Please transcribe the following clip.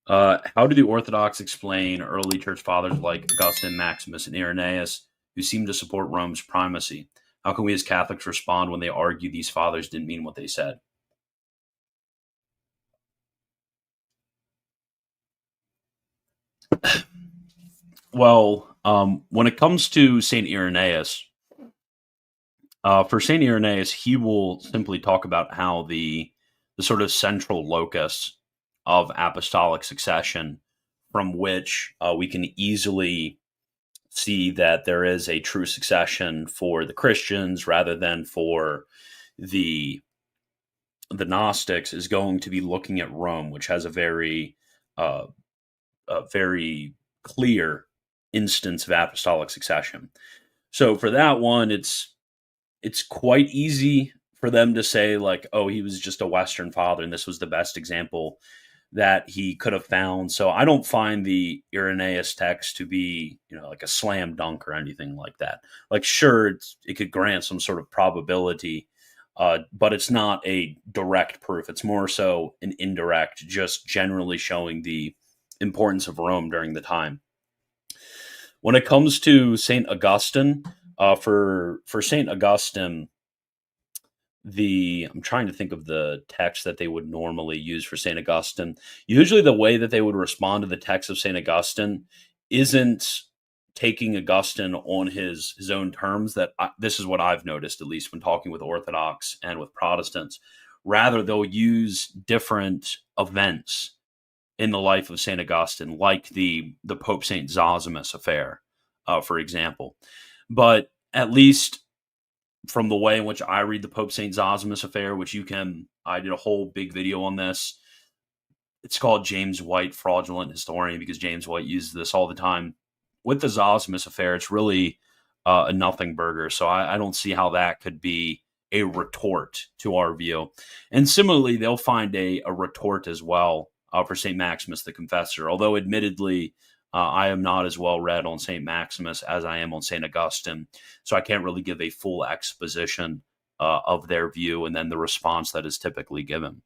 How do the Orthodox explain early church fathers like Augustine, Maximus, and Irenaeus, who seem to support Rome's primacy? How can we as Catholics respond when they argue these fathers didn't mean what they said? Well, when it comes to Saint Irenaeus, for Saint Irenaeus, he will simply talk about how the sort of central locus of apostolic succession, from which we can easily see that there is a true succession for the Christians rather than for the the Gnostics, is going to be looking at Rome, which has uh, a very clear instance of apostolic succession. So for that one, it's quite easy for them to say like, oh, he was just a Western father, and this was the best example that he could have found. So I don't find the Irenaeus text to be, like a slam dunk or anything like that. Like, sure, it could grant some sort of probability, but it's not a direct proof. It's more so an indirect, just generally showing the importance of Rome during the time. When it comes to Saint Augustine, for Saint Augustine, the I'm trying to think of the text that they would normally use for Saint Augustine. Usually, the way that they would respond to the text of Saint Augustine isn't taking Augustine on his own terms. This is what I've noticed, at least when talking with Orthodox and with Protestants. Rather, they'll use different events in the life of Saint Augustine, like the Pope Saint Zosimus affair, for example. But at least from the way in which I read the Pope Saint Zosimus affair, which I did a whole big video on this. It's called James White, Fraudulent Historian, because James White uses this all the time. With the Zosimus affair, it's really a nothing burger. So I don't see how that could be a retort to our view. And similarly, they'll find a retort as well for St. Maximus the Confessor, although admittedly, I am not as well read on St. Maximus as I am on St. Augustine, so I can't really give a full exposition of their view and then the response that is typically given.